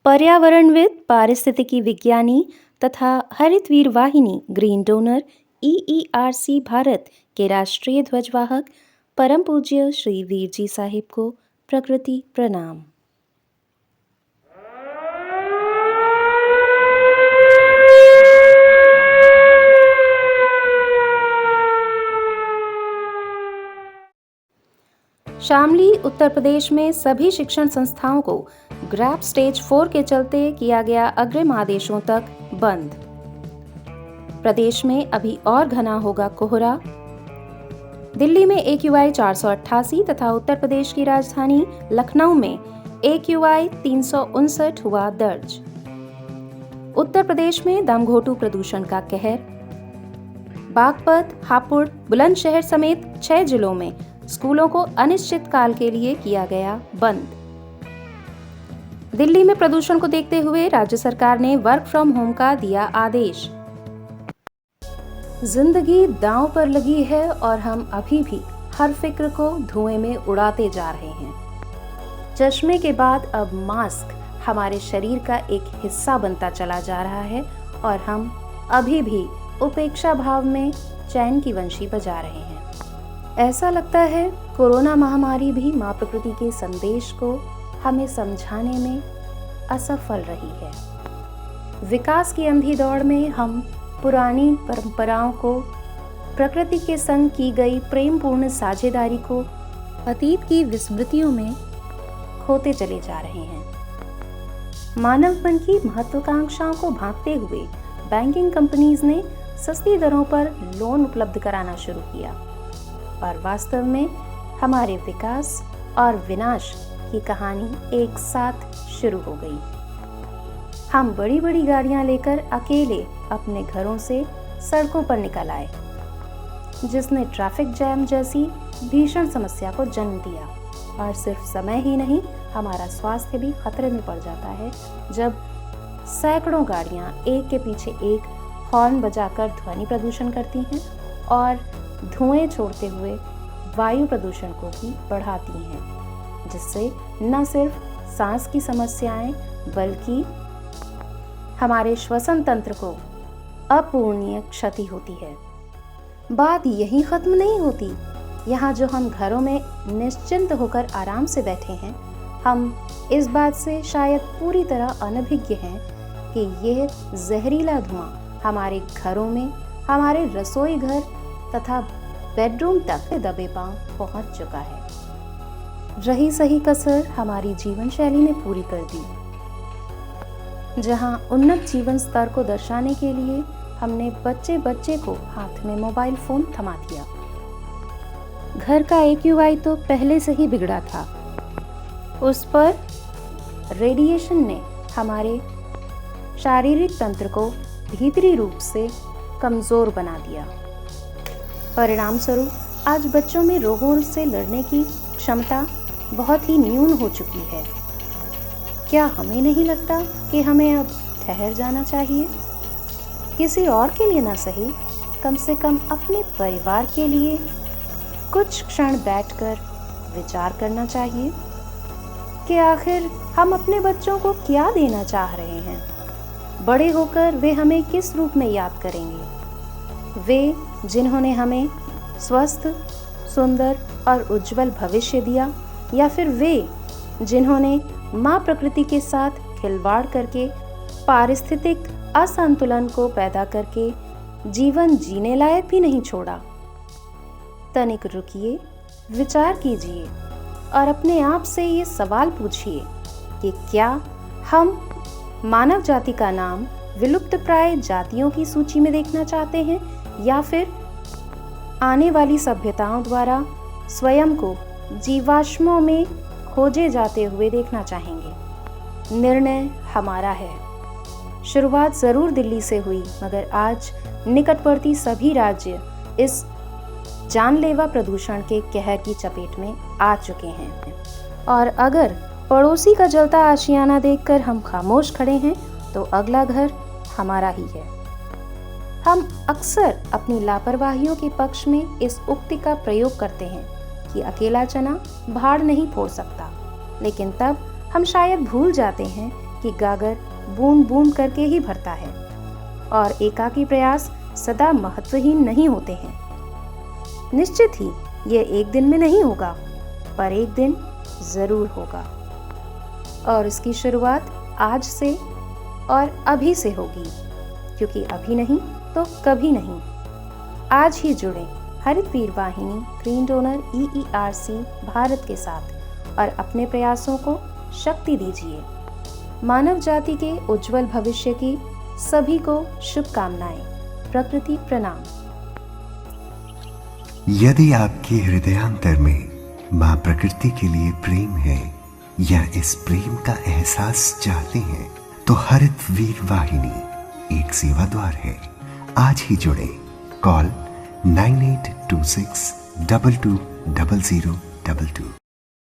पर्यावरणविद, पारिस्थितिकी विज्ञानी तथा हरितवीर वाहिनी ग्रीन डोनर EERC भारत के राष्ट्रीय ध्वजवाहक परम पूज्य श्री वीर जी साहिब को प्रकृति प्रणाम। शामली उत्तर प्रदेश में सभी शिक्षण संस्थाओं को ग्रैप स्टेज 4 के चलते किया गया अग्रिम आदेशों तक बंद। प्रदेश में अभी और घना होगा कोहरा। दिल्ली में AQI 488 तथा उत्तर प्रदेश की राजधानी लखनऊ में AQI 359 हुआ दर्ज। उत्तर प्रदेश में दमघोटू प्रदूषण का कहर। बागपत, हापुड़, बुलंदशहर समेत 6 जिलों में स्कूलों को अनिश्चित काल के लिए किया गया बंद। दिल्ली में प्रदूषण को देखते हुए राज्य सरकार ने वर्क फ्रॉम होम का दिया आदेश। जिंदगी दांव पर लगी है और हम अभी भी हर फिक्र को धुएं में उड़ाते जा रहे हैं। चश्मे के बाद अब मास्क हमारे शरीर का एक हिस्सा बनता चला जा रहा है और हम अभी भी उपेक्षा भाव में चैन की वंशी बजा रहे हैं। ऐसा लगता है कोरोना महामारी भी मां प्रकृति के संदेश को हमें समझाने में असफल रही है। विकास की अंधी दौड़ में हम पुरानी परंपराओं को, प्रकृति के संग की गई प्रेमपूर्ण साझेदारी को अतीत की विस्मृतियों में खोते चले जा रहे हैं। मानवपन की महत्वाकांक्षाओं को भांपते हुए बैंकिंग कंपनीज ने सस्ती दरों पर लोन उपलब्ध कराना शुरू किया और वास्तव में हमारे विकास और विनाश की कहानी एक साथ शुरू हो गई। हम बड़ी बड़ी गाड़ियां लेकर अकेले अपने घरों से सड़कों पर निकल आए, जिसने ट्रैफिक जैम जैसी भीषण समस्या को जन्म दिया। और सिर्फ समय ही नहीं, हमारा स्वास्थ्य भी खतरे में पड़ जाता है जब सैकड़ों गाड़ियां एक के पीछे एक हॉर्न बजाकर ध्वनि प्रदूषण करती हैं और धुएं छोड़ते हुए वायु प्रदूषण को भी बढ़ाती हैं, जिससे न सिर्फ सांस की समस्याएं बल्कि हमारे श्वसन तंत्र को अपूरणीय क्षति होती है। बात यहीं खत्म नहीं होती। यहाँ जो हम घरों में निश्चिंत होकर आराम से बैठे हैं, हम इस बात से शायद पूरी तरह अनभिज्ञ हैं कि यह जहरीला धुआं हमारे घरों में, हमारे रसोई घर तथा बेडरूम तक दबे पांव पहुंच चुका है। रही सही कसर हमारी जीवन शैली ने पूरी कर दी। जहां उन्नत जीवन स्तर को दर्शाने के लिए हमने बच्चे को हाथ में मोबाइल फोन थमा दिया। घर का AQI तो पहले से ही बिगड़ा था, उस पर रेडिएशन ने हमारे शारीरिक तंत्र को भीतरी रूप से कमजोर बना दिया। परिणाम स्वरूप आज बच्चों में रोगों से लड़ने की क्षमता बहुत ही न्यून हो चुकी है। क्या हमें नहीं लगता कि हमें अब ठहर जाना चाहिए? किसी और के लिए ना सही, कम से कम अपने परिवार के लिए कुछ क्षण बैठकर विचार करना चाहिए कि आखिर हम अपने बच्चों को क्या देना चाह रहे हैं। बड़े होकर वे हमें किस रूप में याद करेंगे? वे जिन्होंने हमें स्वस्थ, सुंदर और उज्जवल भविष्य दिया, या फिर वे जिन्होंने माँ प्रकृति के साथ खिलवाड़ करके पारिस्थितिक असंतुलन को पैदा करके जीवन जीने लायक भी नहीं छोड़ा। तनिक रुकिए, विचार कीजिए और अपने आप से ये सवाल पूछिए कि क्या हम मानव जाति का नाम विलुप्त प्राय जातियों की सूची में देखना चाहते हैं, या फिर आने वाली सभ्यताओं द्वारा स्वयं को जीवाश्मों में खोजे जाते हुए देखना चाहेंगे। निर्णय हमारा है। शुरुआत जरूर दिल्ली से हुई, मगर आज निकटवर्ती सभी राज्य इस जानलेवा प्रदूषण के कहर की चपेट में आ चुके हैं। और अगर पड़ोसी का जलता आशियाना देखकर हम खामोश खड़े हैं, तो अगला घर हमारा ही है। हम अक्सर अपनी लापरवाहियों के पक्ष में इस उक्ति का प्रयोग करते हैं कि अकेला चना भाड़ नहीं फोड़ सकता, लेकिन तब हम शायद भूल जाते हैं कि गागर बूंद बूंद करके ही भरता है और एकाकी प्रयास सदा महत्वहीन नहीं होते हैं। निश्चित ही ये एक दिन में नहीं होगा, पर एक दिन जरूर होगा और इसकी शुरुआत आज से और अभी से होगी, क्योंकि अभी नहीं तो कभी नहीं। आज ही जुड़ें हरितवीर वाहिनी ग्रीन डोनर EERC भारत के साथ और अपने प्रयासों को शक्ति दीजिए। मानव जाति के उज्जवल भविष्य की सभी को शुभकामनाएं। प्रकृति प्रणाम। यदि आपके हृदयांतर में मां प्रकृति के लिए प्रेम है या इस प्रेम का एहसास चाहते हैं तो हरितवीर वाहिनी एक सेवा द्वार है। आज ही जुड़े। कॉल 9826 220022।